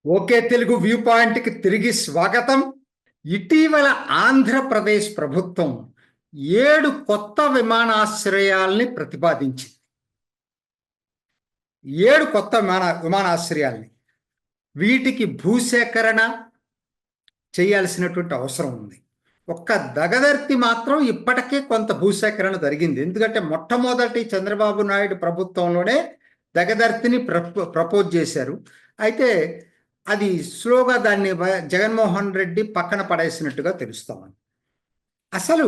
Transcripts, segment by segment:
Okay Telugu view పాయింట్కి తిరిగి స్వాగతం. ఇటీవల ఆంధ్రప్రదేశ్ ప్రభుత్వం 7 కొత్త విమానాశ్రయాల్ని ప్రతిపాదించింది. 7 కొత్త విమానాశ్రయాల్ని వీటికి భూసేకరణ చేయాల్సినటువంటి అవసరం ఉంది. ఒక్క దగదర్తి మాత్రం ఇప్పటికే కొంత భూసేకరణ జరిగింది. ఎందుకంటే మొట్టమొదటి చంద్రబాబు నాయుడు ప్రభుత్వంలోనే దగదర్తిని ప్రపోజ్ చేశారు. అయితే అది స్లోగా దాన్ని జగన్మోహన్ రెడ్డి పక్కన పడేసినట్టుగా తెలుస్తామని. అసలు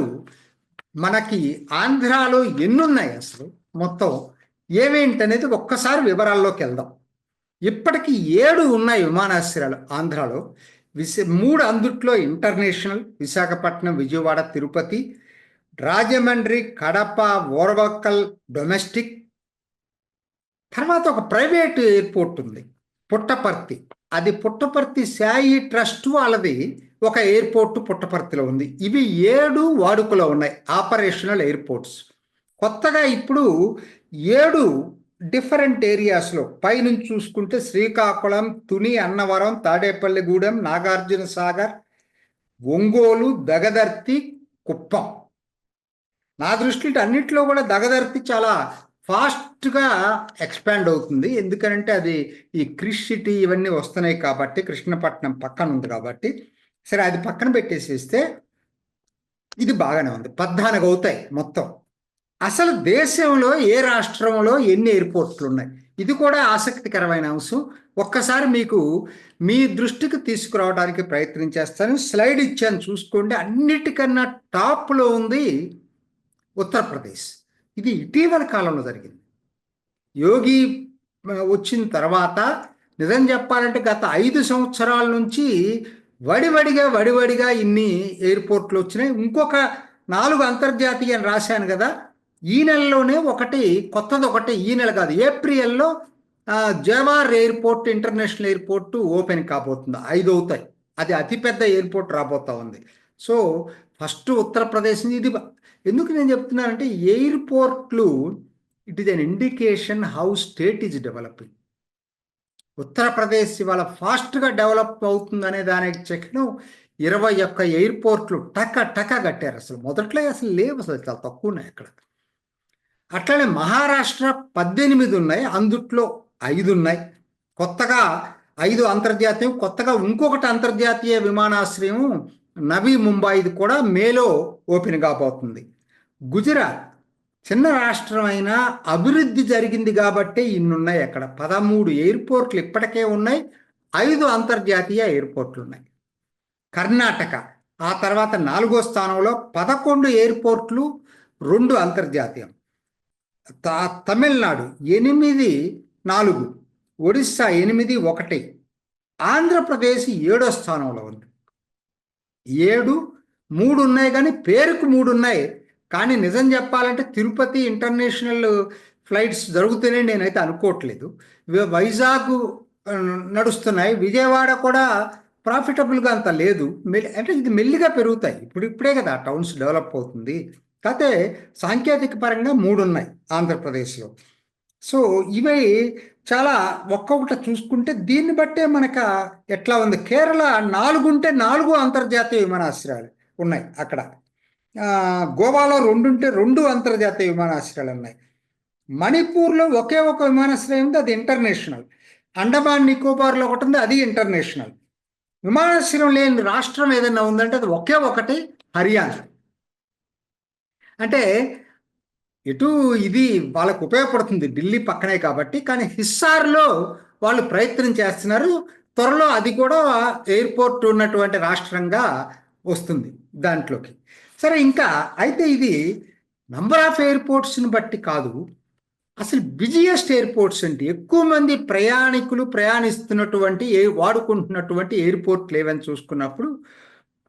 మనకి ఆంధ్రాలో ఎన్నున్నాయి, అసలు మొత్తం ఏమేంటనేది ఒక్కసారి వివరాల్లోకి వెళ్దాం. ఇప్పటికి 7 ఉన్నాయి విమానాశ్రయాలు ఆంధ్రాలో. 3 అందుట్లో ఇంటర్నేషనల్, విశాఖపట్నం, విజయవాడ, తిరుపతి, రాజమండ్రి, కడప, ఓర్వకల్ డొమెస్టిక్. తర్వాత ఒక ప్రైవేట్ ఎయిర్పోర్ట్ ఉంది, పుట్టపర్తి. అది పుట్టపర్తి సాయి ట్రస్ట్ వాళ్ళది ఒక ఎయిర్పోర్ట్ పుట్టపర్తిలో ఉంది. ఇవి 7 వాడుకలో ఉన్నాయి, ఆపరేషనల్ ఎయిర్పోర్ట్స్. కొత్తగా ఇప్పుడు 7 డిఫరెంట్ ఏరియాస్లో పైనుంచి చూసుకుంటే శ్రీకాకుళం, తుని, అన్నవరం, తాడేపల్లిగూడెం, నాగార్జున సాగర్, ఒంగోలు, దగదర్తి, కుప్పం. నా దృష్టిలో అన్నింటిలో కూడా దగదర్తి చాలా ఫాస్ట్గా ఎక్స్పాండ్ అవుతుంది. ఎందుకంటే అది ఈ క్రిష్ సిటీ ఇవన్నీ వస్తున్నాయి కాబట్టి, కృష్ణపట్నం పక్కన ఉంది కాబట్టి. సరే, అది పక్కన పెట్టేసేస్తే ఇది బాగానే ఉంది. 14 అవుతాయి మొత్తం. అసలు దేశంలో ఏ రాష్ట్రంలో ఎన్ని ఎయిర్పోర్ట్లు ఉన్నాయి, ఇది కూడా ఆసక్తికరమైన అంశం. ఒక్కసారి మీకు మీ దృష్టికి తీసుకురావడానికి ప్రయత్నం చేస్తాను. స్లైడ్ ఇచ్చాను, చూసుకోండి. అన్నిటికన్నా టాప్లో ఉంది ఉత్తరప్రదేశ్. ఇది ఇటీవల కాలంలో జరిగింది. యోగి వచ్చిన తర్వాత నిజం చెప్పాలంటే గత 5 సంవత్సరాల నుంచి వడివడిగా ఇన్ని ఎయిర్పోర్ట్లు వచ్చినాయి. ఇంకొక 4 అంతర్జాతీయ అని రాశాను కదా, ఈ నెలలోనే కొత్తది ఈ నెల కాదు, ఏప్రిల్లో jowar airport, international airport open కాబోతుంది. 5 అవుతాయి. అది అతిపెద్ద ఎయిర్పోర్ట్ రాబోతా ఉంది. So first Uttar Pradesh. ఇది ఎందుకు నేను చెప్తున్నానంటే, ఎయిర్పోర్ట్లు it is an indication how state is developing. Uttar Pradesh ఇవాళ ఫాస్ట్గా డెవలప్ అవుతుందనే దానికి చిహ్నం 21 ఎయిర్పోర్ట్లు టక కట్టారు. అసలు మొదట్లో అసలు లేవు, అసలు చాలా తక్కువ ఉన్నాయి అక్కడ. అట్లనే మహారాష్ట్ర 18 ఉన్నాయి, అందుట్లో 5 ఉన్నాయి. కొత్తగా 5 అంతర్జాతీయం, కొత్తగా ఇంకొకటి అంతర్జాతీయ విమానాశ్రయం నవీ ముంబైది కూడా మేలో ఓపెన్ కాబోతుంది. గుజరాత్ చిన్న రాష్ట్రం అయినా అభివృద్ధి జరిగింది కాబట్టి ఇన్నున్నాయి అక్కడ. 13 ఎయిర్పోర్ట్లు ఇప్పటికే ఉన్నాయి, 5 అంతర్జాతీయ ఎయిర్పోర్ట్లు ఉన్నాయి. కర్ణాటక ఆ తర్వాత 4వ స్థానంలో, 11 ఎయిర్పోర్ట్లు, 2 అంతర్జాతీయం. తమిళనాడు 8, 4, ఒడిస్సా 8, 1. ఆంధ్రప్రదేశ్ 7వ స్థానంలో ఉంది. 7, 3 ఉన్నాయి, కానీ పేరుకు 3 ఉన్నాయి. కానీ నిజం చెప్పాలంటే తిరుపతి ఇంటర్నేషనల్ ఫ్లైట్స్ జరుగుతూనే నేనైతే అనుకోవట్లేదు. వైజాగ్ నడుస్తున్నాయి, విజయవాడ కూడా ప్రాఫిటబుల్గా అంత లేదు. అంటే ఇది మెల్లిగా పెరుగుతాయి, ఇప్పుడే కదా టౌన్స్ డెవలప్ అవుతుంది. కాకపోతే సాంకేతిక పరంగా 3 ఉన్నాయి ఆంధ్రప్రదేశ్లో. సో ఇవి చాలా ఒక్కొక్కటి చూసుకుంటే దీన్ని బట్టే మనకు ఎట్లా ఉంది. కేరళ 4 ఉంటే 4 అంతర్జాతీయ విమానాశ్రయాలు ఉన్నాయి అక్కడ. గోవాలో 2 ఉంటే 2 అంతర్జాతీయ విమానాశ్రయాలు ఉన్నాయి. మణిపూర్లో ఒకే ఒక విమానాశ్రయం ఉంది, అది ఇంటర్నేషనల్. అండమాన్ నికోబార్లో ఒకటి ఉంది, అది ఇంటర్నేషనల్. విమానాశ్రయం లేని రాష్ట్రం ఏదైనా ఉందంటే అది ఒకే ఒకటి, హర్యానా. అంటే ఇటు ఇది వాళ్ళకు ఉపయోగపడుతుంది, ఢిల్లీ పక్కనే కాబట్టి. కానీ హిస్సార్లో వాళ్ళు ప్రయత్నం చేస్తున్నారు. త్వరలో అది కూడా ఎయిర్పోర్ట్ ఉన్నటువంటి రాష్ట్రంగా వస్తుంది దాంట్లోకి. సరే, ఇంకా అయితే ఇది నంబర్ ఆఫ్ ఎయిర్పోర్ట్స్ని బట్టి కాదు, అసలు బిజియెస్ట్ ఎయిర్పోర్ట్స్ అంటే ఎక్కువ మంది ప్రయాణికులు ప్రయాణిస్తున్నటువంటి వాడుకుంటున్నటువంటి ఎయిర్పోర్ట్లు ఏవని చూసుకున్నప్పుడు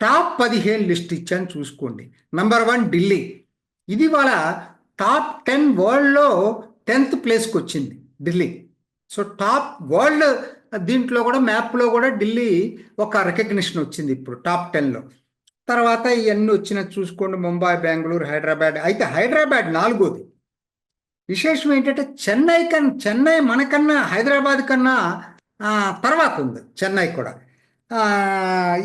టాప్ 15 లిస్ట్ ఇచ్చాను, చూసుకోండి. నంబర్ 1 ఢిల్లీ. ఇది వాళ్ళ టాప్ 10 వరల్డ్లో 10th ప్లేస్కి వచ్చింది ఢిల్లీ. సో టాప్ వరల్డ్ దీంట్లో కూడా, మ్యాప్లో కూడా ఢిల్లీ ఒక రికగ్నిషన్ వచ్చింది ఇప్పుడు టాప్ 10లో. తర్వాత ఇవన్నీ వచ్చినది చూసుకోండి, ముంబై, బెంగళూరు, హైదరాబాద్. అయితే హైదరాబాద్ 4వది. విశేషం ఏంటంటే చెన్నై మనకన్నా హైదరాబాద్ కన్నా తర్వాత ఉంది చెన్నై కూడా.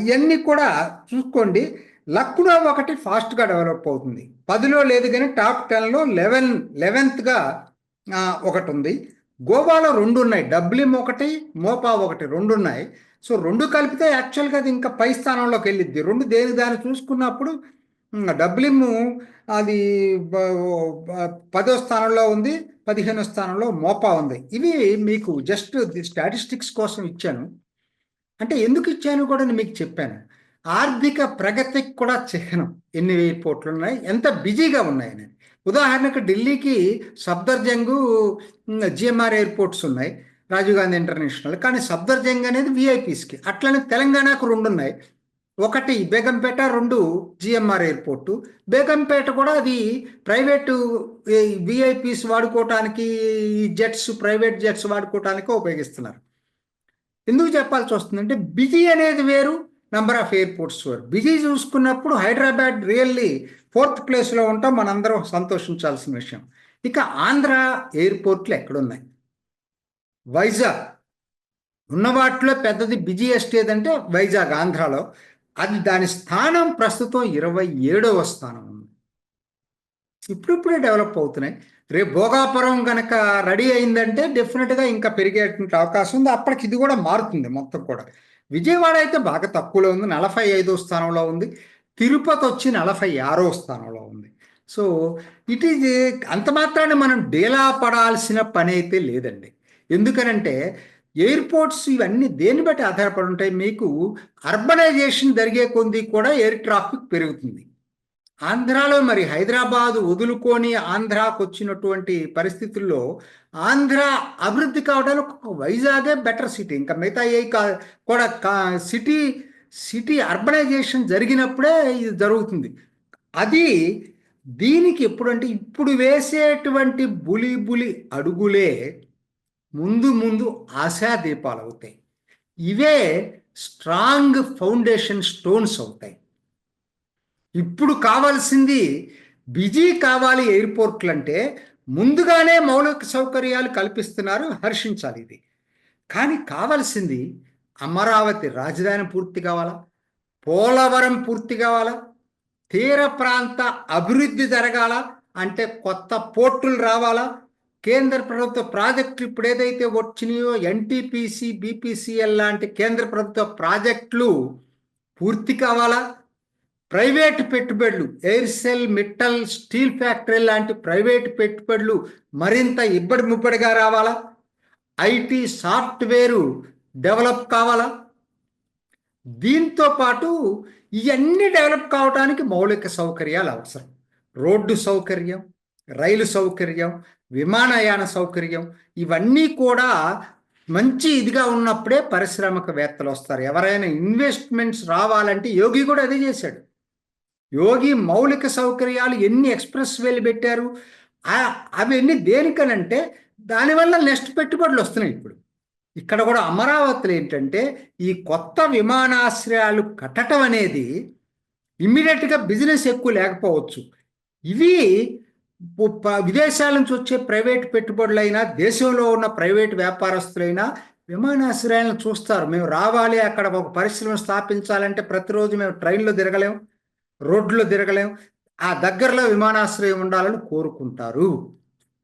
ఇవన్నీ కూడా చూసుకోండి. లక్నో ఒకటి ఫాస్ట్గా డెవలప్ అవుతుంది, 10లో లేదు కానీ టాప్ 10లో 11th ఒకటి ఉంది. గోవాలో 2 ఉన్నాయి, డబ్లిమ్ ఒకటి, మోపా ఒకటి, 2 ఉన్నాయి. సో 2 కలిపితే యాక్చువల్గా అది ఇంకా పై స్థానంలోకి వెళ్ళిద్ది. 2 దేని దాన్ని చూసుకున్నప్పుడు డబ్లిమ్ అది 10వ స్థానంలో ఉంది, 15వ స్థానంలో మోపా ఉంది. ఇవి మీకు జస్ట్ స్టాటిస్టిక్స్ కోసం ఇచ్చాను. అంటే ఎందుకు ఇచ్చాను కూడా నేను మీకు చెప్పాను. ఆర్థిక ప్రగతికి కూడా చిహ్నం ఎన్ని ఎయిర్పోర్ట్లు ఉన్నాయి, ఎంత బిజీగా ఉన్నాయని. ఉదాహరణకు ఢిల్లీకి సఫ్దర్జంగ్, జిఎంఆర్ ఎయిర్పోర్ట్స్ ఉన్నాయి, రాజీవ్ గాంధీ ఇంటర్నేషనల్. కానీ సఫ్దర్జంగ్ అనేది విఐపీస్కి. అట్లనే తెలంగాణకు 2 ఉన్నాయి, ఒకటి బేగంపేట, 2 జిఎంఆర్ ఎయిర్పోర్టు. బేగంపేట కూడా అది ప్రైవేటు విఐపీస్ వాడుకోవటానికి, జెట్స్, ప్రైవేట్ జెట్స్ వాడుకోవటానికి ఉపయోగిస్తున్నారు. ఎందుకు చెప్పాల్సి వస్తుందంటే బిజీ అనేది వేరు, నెంబర్ ఆఫ్ ఎయిర్పోర్ట్స్ వేరు. బిజీ చూసుకున్నప్పుడు హైదరాబాద్ రియల్లీ 4th ప్లేస్లో ఉంటాం, మనందరం సంతోషించాల్సిన విషయం. ఇక ఆంధ్ర ఎయిర్పోర్ట్లు ఎక్కడున్నాయి? వైజాగ్ ఉన్న వాటిలో పెద్దది బిజీయెస్ట్ ఏదంటే వైజాగ్, ఆంధ్రాలో. అది దాని స్థానం ప్రస్తుతం 27వ స్థానం ఉంది. ఇప్పుడిప్పుడే డెవలప్ అవుతున్నాయి. రేపు భోగాపురం కనుక రెడీ అయిందంటే డెఫినెట్గా ఇంకా పెరిగేటువంటి అవకాశం ఉంది. అప్పటికి ఇది కూడా మారుతుంది మొత్తం కూడా. విజయవాడ అయితే బాగా తక్కువలో ఉంది, 45వ స్థానంలో ఉంది. తిరుపతి వచ్చి 46వ స్థానంలో ఉంది. సో ఇట్ ఈజ్ అంత మాత్రాన్ని మనం డేలా పడాల్సిన పని అయితే లేదండి. ఎందుకనంటే ఎయిర్పోర్ట్స్ ఇవన్నీ దేన్ని బట్టి ఆధారపడి ఉంటాయి. మీకు అర్బనైజేషన్ జరిగే కొద్దీ కూడా ఎయిర్ ట్రాఫిక్ పెరుగుతుంది. ఆంధ్రాలో మరి హైదరాబాద్ వదులుకొని ఆంధ్రాకు వచ్చినటువంటి పరిస్థితుల్లో ఆంధ్ర అభివృద్ధి కావడానికి వైజాగే బెటర్ సిటీ. ఇంకా మిగతా ఏ కూడా సిటీ అర్బనైజేషన్ జరిగినప్పుడే ఇది జరుగుతుంది. అది దీనికి ఎప్పుడంటే ఇప్పుడు వేసేటువంటి బులి అడుగులే ముందు ముందు ఆశాదీపాలు అవుతాయి. ఇవే స్ట్రాంగ్ ఫౌండేషన్ స్టోన్స్ అవుతాయి. ఇప్పుడు కావాల్సింది బిజీ కావాలి ఎయిర్పోర్ట్లు అంటే ముందుగానే మౌలిక సౌకర్యాలు కల్పిస్తున్నారు, హర్షించాలి ఇది. కానీ కావాల్సింది అమరావతి రాజధాని పూర్తి కావాలా, పోలవరం పూర్తి కావాలా, తీర ప్రాంత అభివృద్ధి జరగాల అంటే కొత్త పోర్టులు రావాలా, కేంద్ర ప్రభుత్వ ప్రాజెక్టులు ఇప్పుడు ఏదైతే వచ్చినాయో ఎన్టీపీసీ, బీపీసీఎల్ లాంటి కేంద్ర ప్రభుత్వ ప్రాజెక్టులు పూర్తి కావాలా, ప్రైవేటు పెట్టుబడులు ఎయిర్సెల్, మిట్టల్, స్టీల్ ఫ్యాక్టరీ లాంటి ప్రైవేటు పెట్టుబడులు మరింత ఇబ్బడి ముబ్బడిగా రావాలా, ఐటీ సాఫ్ట్వేరు డెవలప్ కావాలా. దీంతో పాటు ఇవన్నీ డెవలప్ కావడానికి మౌలిక సౌకర్యాలు అవసరం. రోడ్డు సౌకర్యం, రైలు సౌకర్యం, విమానయాన సౌకర్యం, ఇవన్నీ కూడా మంచి ఇదిగా ఉన్నప్పుడే పారిశ్రామికవేత్తలు వస్తారు. ఎవరైనా ఇన్వెస్ట్మెంట్స్ రావాలంటే యోగి కూడా అదే చేశాడు. యోగి మౌలిక సౌకర్యాలు ఎన్ని ఎక్స్ప్రెస్ వేలు పెట్టారు, అవన్నీ దేనికనంటే దానివల్ల నెక్స్ట్ పెట్టుబడులు వస్తున్నాయి. ఇప్పుడు ఇక్కడ కూడా అమరావతిలో ఏంటంటే ఈ కొత్త విమానాశ్రయాలు కట్టడం అనేది ఇమ్మీడియట్గా బిజినెస్ ఎక్కువ లేకపోవచ్చు. ఇవి విదేశాల నుంచి వచ్చే ప్రైవేట్ పెట్టుబడులైనా, దేశంలో ఉన్న ప్రైవేట్ వ్యాపారస్తులైనా విమానాశ్రయాలను చూస్తారు. మేము రావాలి, అక్కడ ఒక పరిశ్రమ స్థాపించాలంటే ప్రతిరోజు మేము ట్రైన్లో తిరగలేం, రోడ్లో తిరగలేం, ఆ దగ్గరలో విమానాశ్రయం ఉండాలని కోరుకుంటారు.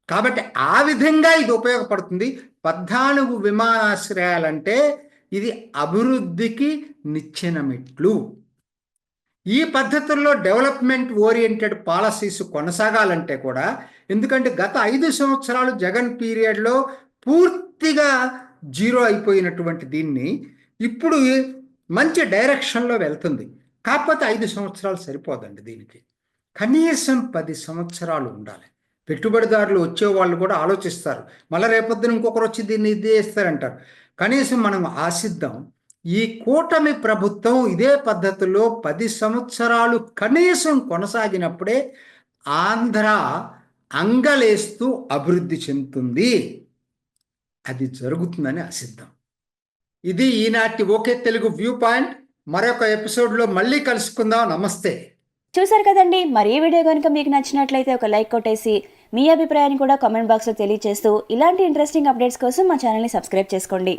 కాబట్టి ఆ విధంగా ఇది ఉపయోగపడుతుంది. 14 విమానాశ్రయాలంటే ఇది అభివృద్ధికి నిచ్చెన మెట్లు. ఈ పద్ధతుల్లో డెవలప్మెంట్ ఓరియంటెడ్ పాలసీస్ కొనసాగాలంటే కూడా, ఎందుకంటే గత 5 సంవత్సరాలు జగన్ పీరియడ్లో పూర్తిగా జీరో అయిపోయినటువంటి దీన్ని ఇప్పుడు మంచి డైరెక్షన్లో వెళ్తుంది. కాకపోతే 5 సంవత్సరాలు సరిపోదండి, దీనికి కనీసం 10 సంవత్సరాలు ఉండాలి. పెట్టుబడిదారులు వచ్చేవాళ్ళు కూడా ఆలోచిస్తారు, మళ్ళీ రేపొద్దున ఇంకొకరు వచ్చి దీన్ని ఇది చేస్తారంటారు. కనీసం మనం ఆశిద్దాం, ఈ కూటమి ప్రభుత్వం ఇదే పద్ధతిలో 10 సంవత్సరాలు కనీసం కొనసాగినప్పుడే ఆంధ్ర అంగలేస్తూ అభివృద్ధి చెందుతుంది. అది జరుగుతుందని ఆశిద్దాం. ఇది ఈనాటి ఓకే తెలుగు వ్యూ పాయింట్. మరొక ఎపిసోడ్లో మళ్ళీ కలుసుకుందాం. నమస్తే. చూసారు కదండి, మరి ఈ వీడియో కనుక మీకు నచ్చినట్లయితే ఒక లైక్ కొట్టేసి మీ అభిప్రాయాన్ని కూడా కామెంట్ బాక్స్లో తెలియజేస్తూ ఇలాంటి ఇంట్రెస్టింగ్ అప్డేట్స్ కోసం మా ఛానల్ని సబ్స్క్రైబ్ చేసుకోండి.